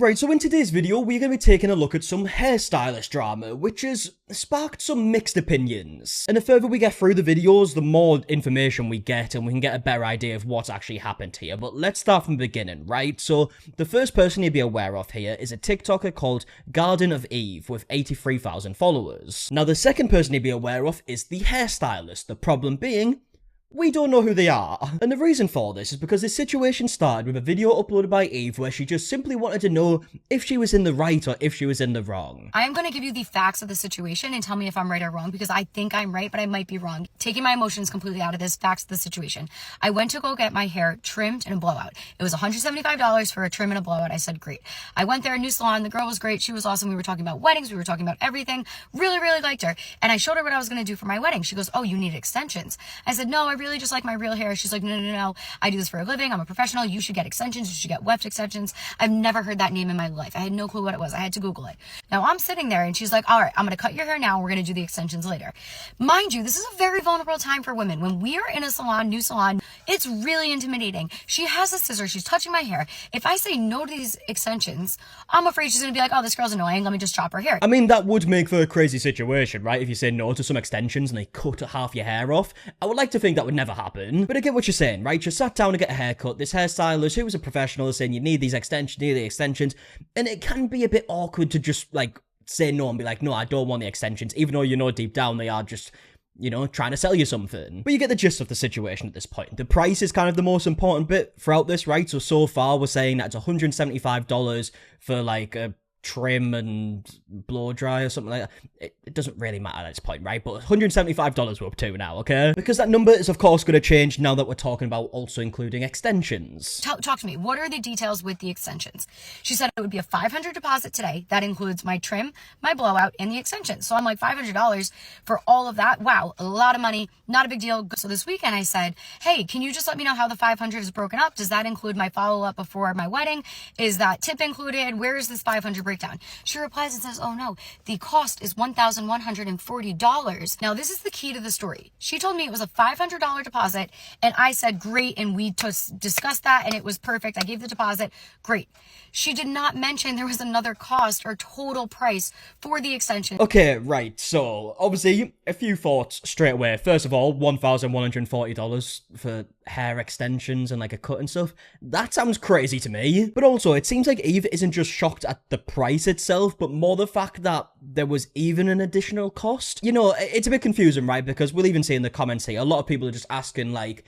Right, so in today's video, we're going to be taking a look at some hairstylist drama, which has sparked some mixed opinions. And the further we get through the videos, the more information we get, and we can get a better idea of what's actually happened here. But let's start from the beginning, right? So, the first person you'd be aware of here is a TikToker called GardenOfEve with 83,000 followers. Now, the second person you'd be aware of is the hairstylist, the problem being, we don't know who they are. And the reason for this is because this situation started with a video uploaded by Eve where she just simply wanted to know if she was in the right or if she was in the wrong. I am going to give you the facts of the situation and tell me if I'm right or wrong, because I think I'm right, but I might be wrong. Taking my emotions completely out of this, facts of the situation. I went to go get my hair trimmed and a blowout. It was $175 for a trim and a blowout. I said, great. I went there, new salon. The girl was great. She was awesome. We were talking about weddings. We were talking about everything. Really, really liked her. And I showed her what I was going to do for my wedding. She goes, oh, you need extensions. I said, no, I really just like my real hair. She's like, no. I do this for a living. I'm a professional. You should get extensions. You should get weft extensions. I've never heard that name in my life. I had no clue what it was. I had to Google it. Now I'm sitting there and she's like, all right, I'm going to cut your hair now. We're going to do the extensions later. Mind you, this is a very vulnerable time for women. When we are in a salon, new salon, it's really intimidating. She has a scissor. She's touching my hair. If I say no to these extensions, I'm afraid she's going to be like, oh, this girl's annoying. Let me just chop her hair. I mean, that would make for a crazy situation, right? If you say no to some extensions and they cut half your hair off. I would like to think that would never happen. But I get what you're saying, right? You sat down to get a haircut. This hairstylist, who was a professional, is saying you need these extensions, need the extensions. And it can be a bit awkward to just, like, say no and be like, no, I don't want the extensions, even though you know deep down they are just, you know, trying to sell you something. But you get the gist of the situation at this point. The price is kind of the most important bit throughout this, right? So far, we're saying that it's $175 for, like, a trim and blow dry or something like that. It doesn't really matter at this point, right? But $175 we're up to now, okay? Because that number is, of course, going to change now that we're talking about also including extensions. Talk to me. What are the details with the extensions? She said it would be a $500 deposit today. That includes my trim, my blowout, and the extensions. So I'm like, $500 for all of that? Wow, a lot of money. Not a big deal. So this weekend I said, hey, can you just let me know how the $500 is broken up? Does that include my follow-up before my wedding? Is that tip included? Where is this $500 breakdown? She replies and says, oh no, the cost is $1,140. Now this is the key to the story. She told me it was a $500 deposit and I said, great. And we discussed that and it was perfect. I gave the deposit. Great. She did not mention there was another cost or total price for the extension. Okay, right. So obviously a few thoughts straight away. First of all, $1,140 for hair extensions and like a cut and stuff. That sounds crazy to me. But also, it seems like Eve isn't just shocked at the price itself, but more the fact that there was even an additional cost. You know, it's a bit confusing, right? Because we'll even see in the comments here, a lot of people are just asking like,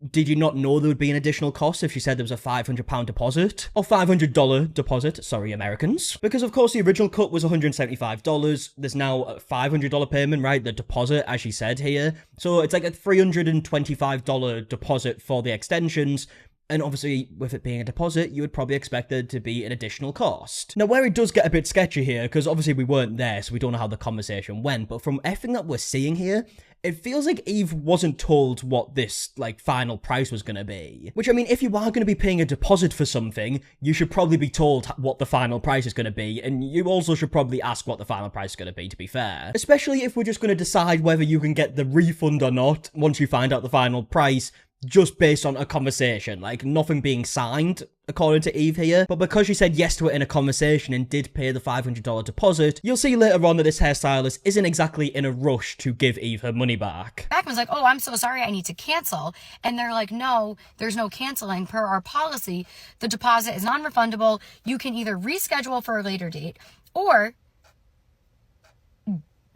did you not know there would be an additional cost if she said there was a £500 deposit? Or $500 deposit, sorry, Americans. Because, of course, the original cut was $175. There's now a $500 payment, right? The deposit, as she said here. So it's like a $325 deposit for the extensions. And obviously, with it being a deposit, you would probably expect there to be an additional cost. Now, where it does get a bit sketchy here, because obviously we weren't there, so we don't know how the conversation went, but from everything that we're seeing here, it feels like Eve wasn't told what this, like, final price was going to be. Which, I mean, if you are going to be paying a deposit for something, you should probably be told what the final price is going to be, and you also should probably ask what the final price is going to be, to be fair. Especially if we're just going to decide whether you can get the refund or not once you find out the final price, just based on a conversation, like nothing being signed, according to Eve here. But because she said yes to it in a conversation and did pay the $500 deposit, you'll see later on that this hairstylist isn't exactly in a rush to give Eve her money back. Backman's like, oh, I'm so sorry, I need to cancel. And they're like, no, there's no canceling. Per our policy, the deposit is non-refundable. You can either reschedule for a later date or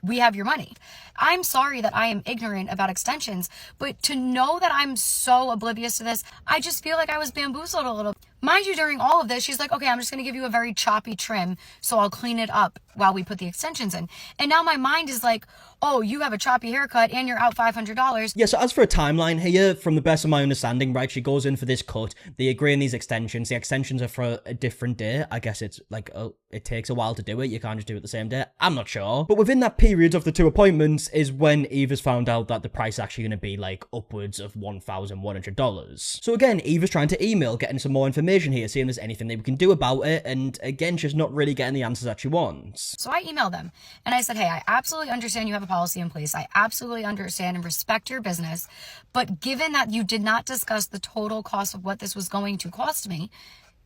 we have your money. I'm sorry that I am ignorant about extensions, but to know that I'm so oblivious to this, I just feel like I was bamboozled a little. Mind you, during all of this, she's like, okay, I'm just going to give you a very choppy trim, so I'll clean it up while we put the extensions in. And now my mind is like, oh, you have a choppy haircut and you're out $500. Yeah, so as for a timeline here, from the best of my understanding, right, she goes in for this cut, they agree on these extensions. The extensions are for a different day. I guess it's like, it takes a while to do it. You can't just do it the same day. I'm not sure. But within that period of the two appointments is when Eve has found out that the price is actually going to be like upwards of $1,100. So again, Eve is trying to email, getting some more information here, seeing if there's anything that we can do about it. And again, she's not really getting the answers that she wants. So I emailed them and I said, hey, I absolutely understand you have a policy in place. I absolutely understand and respect your business. But given that you did not discuss the total cost of what this was going to cost me,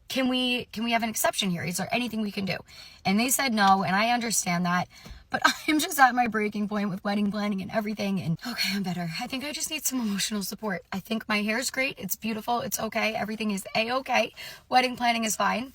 can we have an exception here? Is there anything we can do? And they said no, and I understand that. But I'm just at my breaking point with wedding planning and everything. And okay, I'm better. I think I just need some emotional support. I think my hair's great. It's beautiful. It's okay. Everything is a-okay. Wedding planning is fine.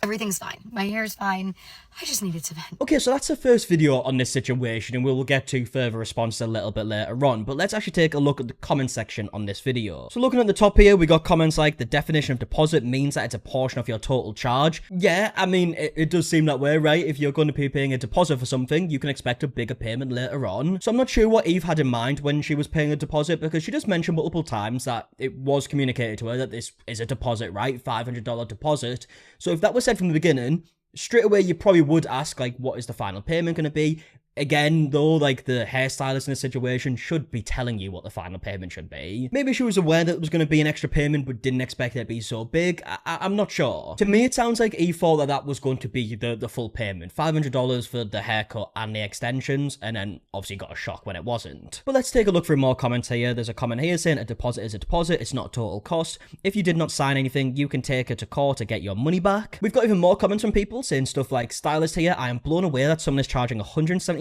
Everything's fine. My hair's fine. I just needed to vent. Okay, so that's the first video on this situation, and we'll get to further response a little bit later on, but let's actually take a look at the comment section on this video. So looking at the top here, we got comments like, the definition of deposit means that it's a portion of your total charge. Yeah, I mean, it does seem that way, right? If you're going to be paying a deposit for something, you can expect a bigger payment later on. So I'm not sure what Eve had in mind when she was paying a deposit, because she just mentioned multiple times that it was communicated to her that this is a deposit, right? $500 deposit. So if that was said from the beginning, straight away you probably would ask, like, what is the final payment going to be? Again, though, like, the hairstylist in this situation should be telling you what the final payment should be. Maybe she was aware that it was going to be an extra payment but didn't expect it to be so big. I'm not sure. To me, it sounds like Eve thought that that was going to be the full payment. $500 for the haircut and the extensions, and then obviously got a shock when it wasn't. But let's take a look through more comments here. There's a comment here saying a deposit is a deposit. It's not a total cost. If you did not sign anything, you can take it to court to get your money back. We've got even more comments from people saying stuff like, Stylist here, I am blown away that someone is charging $175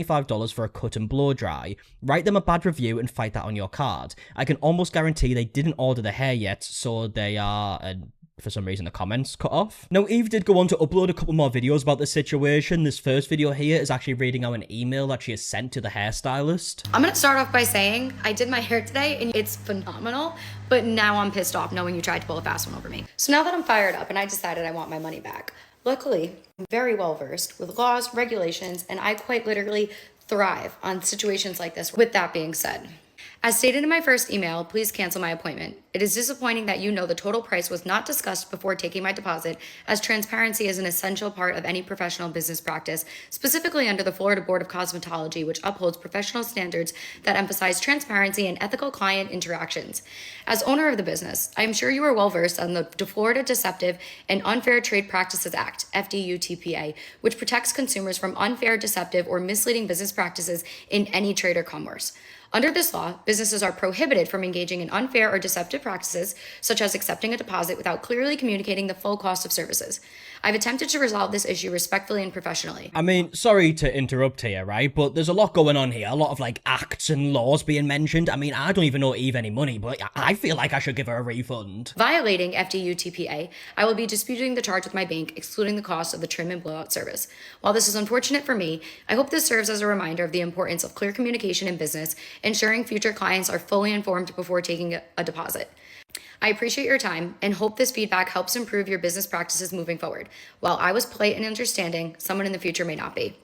for a cut and blow dry. Write them a bad review and fight that on your card. I can almost guarantee they didn't order the hair yet, so they are, and for some reason the comments cut off. Now, Eve did go on to upload a couple more videos about this situation. This first video here is actually reading out an email that she has sent to the hairstylist. I'm gonna start off by saying I did my hair today and it's phenomenal, but now I'm pissed off knowing you tried to pull a fast one over me. So now that I'm fired up and I decided I want my money back, luckily, I'm very well versed with laws, regulations, and I quite literally thrive on situations like this. With that being said, as stated in my first email, please cancel my appointment. It is disappointing that you know the total price was not discussed before taking my deposit, as transparency is an essential part of any professional business practice, specifically under the Florida Board of Cosmetology, which upholds professional standards that emphasize transparency and ethical client interactions. As owner of the business, I am sure you are well versed on the Florida Deceptive and Unfair Trade Practices Act, FDUTPA, which protects consumers from unfair, deceptive, or misleading business practices in any trade or commerce. Under this law, businesses are prohibited from engaging in unfair or deceptive practices, such as accepting a deposit without clearly communicating the full cost of services. I've attempted to resolve this issue respectfully and professionally. I mean, sorry to interrupt here, right? But there's a lot going on here. A lot of, like, acts and laws being mentioned. I mean, I don't even owe Eve any money, but I feel like I should give her a refund. Violating FDUTPA, I will be disputing the charge with my bank, excluding the cost of the trim and blowout service. While this is unfortunate for me, I hope this serves as a reminder of the importance of clear communication in business, ensuring future clients are fully informed before taking a deposit. I appreciate your time and hope this feedback helps improve your business practices moving forward. While I was polite and understanding, someone in the future may not be.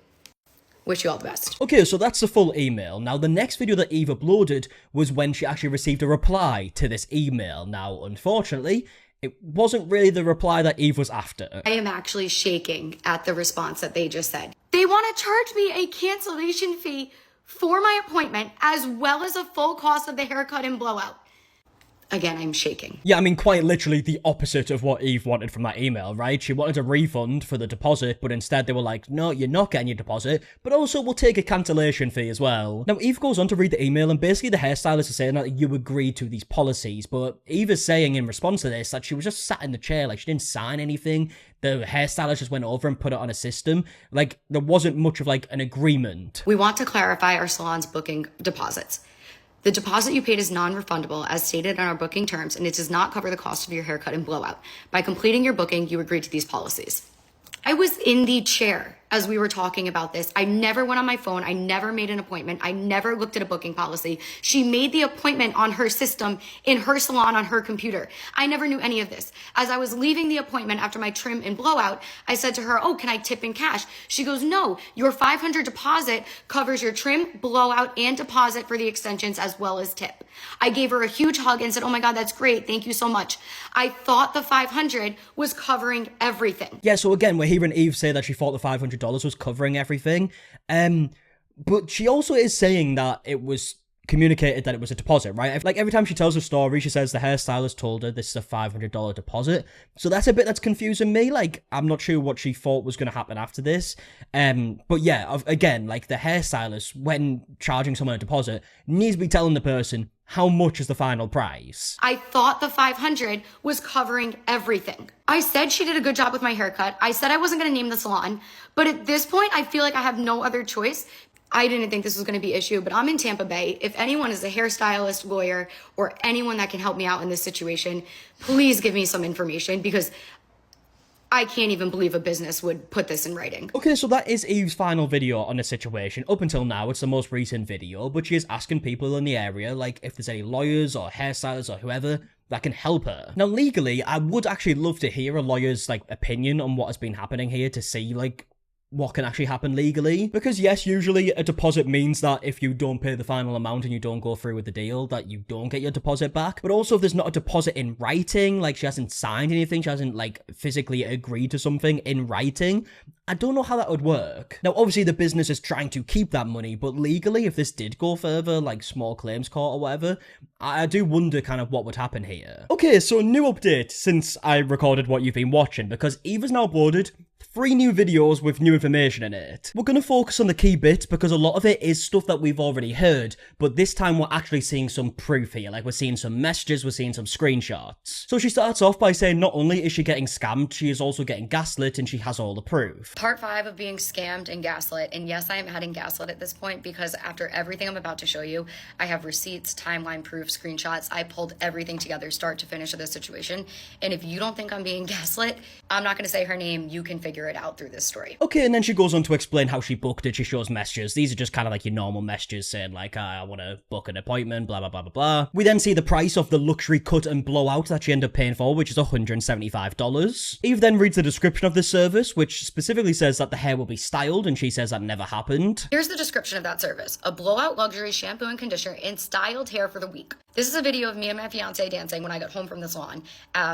Wish you all the best. Okay, so that's the full email. Now, the next video that Eve uploaded was when she actually received a reply to this email. Now, unfortunately, it wasn't really the reply that Eve was after. I am actually shaking at the response that they just said. They want to charge me a cancellation fee for my appointment, as well as a full cost of the haircut and blowout. Again, I'm shaking. Yeah, I mean, quite literally the opposite of what Eve wanted from that email, right? She wanted a refund for the deposit, but instead they were like, no, you're not getting your deposit, but also we'll take a cancellation fee as well. Now, Eve goes on to read the email, and basically the hairstylist is saying that you agreed to these policies, but Eve is saying in response to this that she was just sat in the chair, like she didn't sign anything. The hairstylist just went over and put it on a system. Like, there wasn't much of, like, an agreement. We want to clarify our salon's booking deposits. The deposit you paid is non-refundable as stated in our booking terms, and it does not cover the cost of your haircut and blowout. By completing your booking, you agreed to these policies. I was in the chair as we were talking about this. I never went on my phone. I never made an appointment. I never looked at a booking policy. She made the appointment on her system, in her salon, on her computer. I never knew any of this. As I was leaving the appointment after my trim and blowout, I said to her, oh, can I tip in cash? She goes, no, your $500 deposit covers your trim, blowout, and deposit for the extensions as well as tip. I gave her a huge hug and said, oh my God, that's great. Thank you so much. I thought the $500 was covering everything. Yeah, so again, we're hearing Eve say that she thought the $500 was covering everything. But she also is saying that it was communicated that it was a deposit, right? Like, every time she tells a story, she says the hairstylist told her this is a $500 deposit. So that's a bit that's confusing me. Like, I'm not sure what she thought was going to happen after this. But yeah, again, like, the hairstylist, when charging someone a deposit, needs to be telling the person, how much is the final price? I thought the $500 was covering everything. I said she did a good job with my haircut. I said I wasn't going to name the salon. But at this point, I feel like I have no other choice. I didn't think this was going to be an issue, but I'm in Tampa Bay. If anyone is a hairstylist, lawyer, or anyone that can help me out in this situation, please give me some information, because I can't even believe a business would put this in writing. Okay, so that is Eve's final video on the situation. Up until now, it's the most recent video, but she is asking people in the area, like, if there's any lawyers or hairstylists or whoever that can help her. Now, legally, I would actually love to hear a lawyer's, like, opinion on what has been happening here to see, like, what can actually happen legally. Because yes, usually a deposit means that if you don't pay the final amount and you don't go through with the deal, that you don't get your deposit back. But also if there's not a deposit in writing, like she hasn't signed anything, she hasn't like physically agreed to something in writing, I don't know how that would work. Now, obviously the business is trying to keep that money, but legally, if this did go further, like small claims court or whatever, I do wonder kind of what would happen here. Okay, so new update since I recorded what you've been watching, because Eve has now uploaded 3 new videos with new information in it. We're going to focus on the key bits because a lot of it is stuff that we've already heard, but this time we're actually seeing some proof here. Like, we're seeing some messages, we're seeing some screenshots. So she starts off by saying not only is she getting scammed, she is also getting gaslit, and she has all the proof. Part 5 of being scammed and gaslit. And yes, I am adding gaslit at this point because after everything I'm about to show you, I have receipts, timeline proof, screenshots. I pulled everything together, start to finish of this situation. And if you don't think I'm being gaslit, I'm not going to say her name. You can figure it out through this story. Okay, and then she goes on to explain how she booked it. She shows messages. These are just kind of like your normal messages saying like, I want to book an appointment, blah, blah, blah, blah, blah. We then see the price of the luxury cut and blowout that she ended up paying for, which is $175. Eve then reads the description of this service, which specifically says that the hair will be styled, and she says that never happened. Here's the description of that service. A blowout luxury shampoo and conditioner and styled hair for the week. This is a video of me and my fiance dancing when I got home from the salon,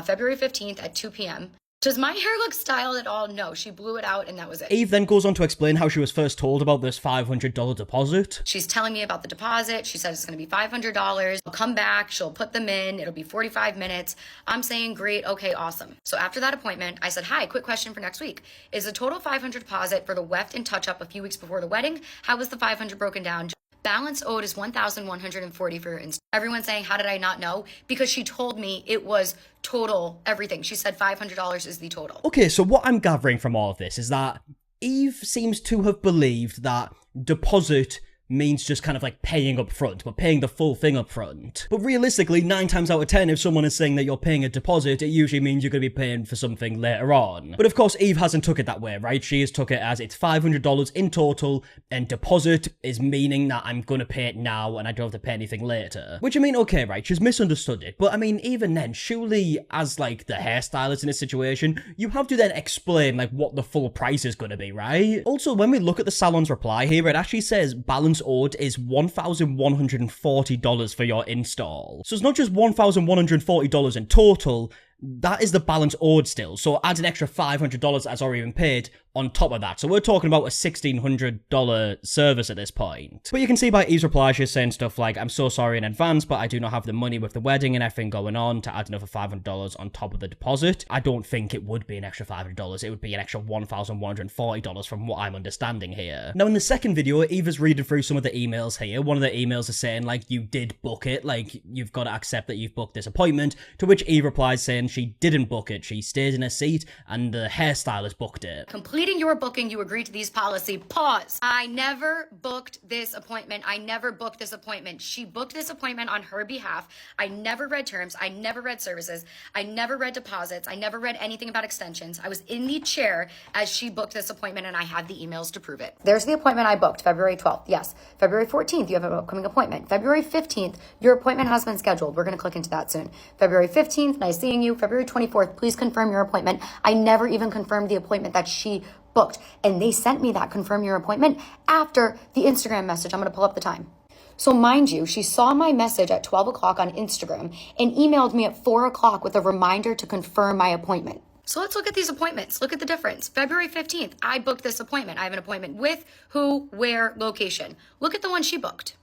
February 15th at 2 p.m. Does my hair look styled at all? No, she blew it out and that was it. Eve then goes on to explain how she was first told about this $500 deposit. She's telling me about the deposit. She said it's going to be $500. I'll come back. She'll put them in. It'll be 45 minutes. I'm saying, great. Okay, awesome. So after that appointment, I said, hi, quick question for next week. Is the total $500 deposit for the weft and touch up a few weeks before the wedding? How was the $500 broken down? Balance owed is $1,140 for your install. Everyone's saying, how did I not know? Because she told me it was total everything. She said $500 is the total. Okay, so what I'm gathering from all of this is that Eve seems to have believed that deposit means just kind of like paying up front, but paying the full thing up front. But realistically, 9 times out of 10, if someone is saying that you're paying a deposit, it usually means you're going to be paying for something later on. But of course, Eve hasn't took it that way, right? She has took it as it's $500 in total, and deposit is meaning that I'm going to pay it now and I don't have to pay anything later. Which, I mean, okay, right, she's misunderstood it. But I mean, even then, surely as like the hairstylist in this situation, you have to then explain like what the full price is going to be, right? Also, when we look at the salon's reply here, it actually says balance owed is $1,140 for your install. So it's not just $1,140 in total, that is the balance owed still. So add an extra $500 that's already been paid on top of that. So we're talking about a $1,600 service at this point. But you can see by Eve's reply, she's saying stuff like, I'm so sorry in advance, but I do not have the money with the wedding and everything going on to add another $500 on top of the deposit. I don't think it would be an extra $500. It would be an extra $1,140 from what I'm understanding here. Now in the second video, Eve is reading through some of the emails here. One of the emails is saying like, you did book it. Like, you've got to accept that you've booked this appointment. To which Eve replies saying she didn't book it. She stayed in her seat and the hairstylist booked it. Completing your booking, you agreed to these policy. Pause. I never booked this appointment. I never booked this appointment. She booked this appointment on her behalf. I never read terms. I never read services. I never read deposits. I never read anything about extensions. I was in the chair as she booked this appointment and I have the emails to prove it. There's the appointment I booked, February 12th. Yes. February 14th, you have an upcoming appointment. February 15th, your appointment has been scheduled. We're going to click into that soon. February 15th, nice seeing you. February 24th, please confirm your appointment. I never even confirmed the appointment that she booked. And they sent me that confirm your appointment after the Instagram message. I'm going to pull up the time. So mind you, she saw my message at 12 o'clock on Instagram and emailed me at 4 o'clock with a reminder to confirm my appointment. So let's look at these appointments. Look at the difference. February 15th, I booked this appointment. I have an appointment with who, where, location. Look at the one she booked.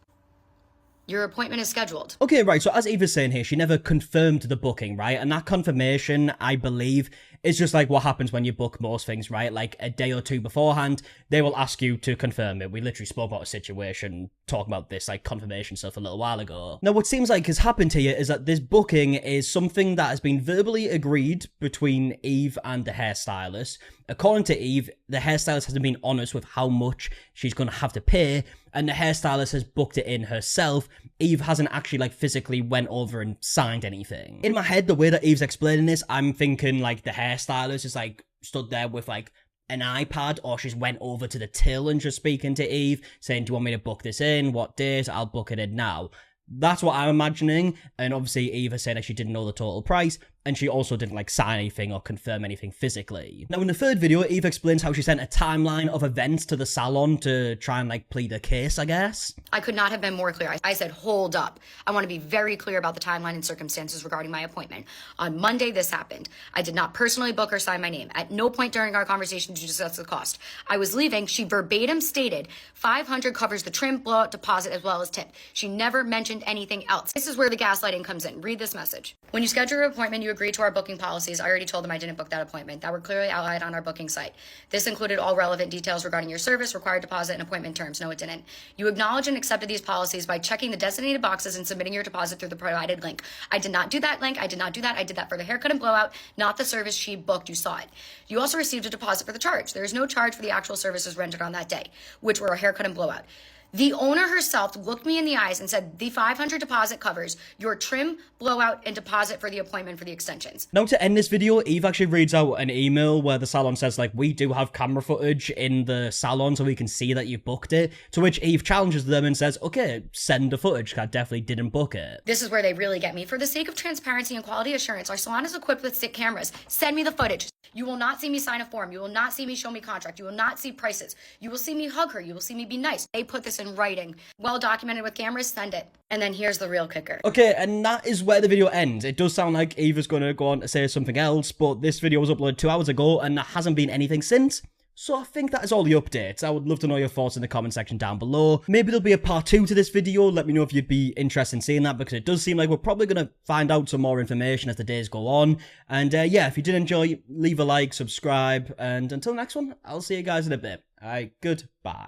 Your appointment is scheduled. Okay, right, so as Eva's saying here, she never confirmed the booking, right? And that confirmation, I believe, It's just like what happens when you book most things, right? Like a day or two beforehand, they will ask you to confirm it. We literally spoke about a situation, talking about this like confirmation stuff a little while ago. Now, what seems like has happened here is that this booking is something that has been verbally agreed between Eve and the hairstylist. According to Eve, the hairstylist hasn't been honest with how much she's going to have to pay, and the hairstylist has booked it in herself. Eve hasn't actually like physically went over and signed anything. In my head, the way that Eve's explaining this, I'm thinking like the hairstylist is like stood there with like an iPad, or she's went over to the till and just speaking to Eve, saying, do you want me to book this in? What date? I'll book it in now. That's what I'm imagining, and obviously Eve has said that she didn't know the total price, and she also didn't like sign anything or confirm anything physically. Now in the third video, Eve explains how she sent a timeline of events to the salon to try and like plead a case, I guess. I could not have been more clear. I said, hold up. I want to be very clear about the timeline and circumstances regarding my appointment. On Monday, this happened. I did not personally book or sign my name. At no point during our conversation did you discuss the cost. I was leaving. She verbatim stated $500 covers the trim, blowout, deposit, as well as tip. She never mentioned anything else. This is where the gaslighting comes in. Read this message. When you schedule your appointment, you agree to our booking policies. I already told them I didn't book that appointment. That were clearly outlined on our booking site. This included all relevant details regarding your service, required deposit, and appointment terms. No, it didn't. You acknowledge and accepted these policies by checking the designated boxes and submitting your deposit through the provided link. I did not do that link. I did not do that. I did that for the haircut and blowout, not the service she booked. You saw it. You also received a deposit for the charge. There is no charge for the actual services rendered on that day, which were a haircut and blowout. The owner herself looked me in the eyes and said, the $500 deposit covers your trim, blowout, and deposit for the appointment for the extensions. Now to end this video, Eve actually reads out an email where the salon says like, we do have camera footage in the salon so we can see that you booked it, to which Eve challenges them and says, okay, send the footage, I definitely didn't book it. This is where they really get me. For the sake of transparency and quality assurance, our salon is equipped with stick cameras. Send me the footage. You will not see me sign a form. You will not see me show me contract. You will not see prices. You will see me hug her. You will see me be nice. They put this in writing. Well documented with cameras, send it. And then here's the real kicker. Okay, and that is where the video ends. It does sound like Eve is going to go on to say something else, but this video was uploaded 2 hours ago and there hasn't been anything since. So I think that is all the updates. I would love to know your thoughts in the comment section down below. Maybe there'll be a part 2 to this video. Let me know if you'd be interested in seeing that, because it does seem like we're probably going to find out some more information as the days go on. And yeah, if you did enjoy, leave a like, subscribe, and until the next one, I'll see you guys in a bit. Alright, goodbye.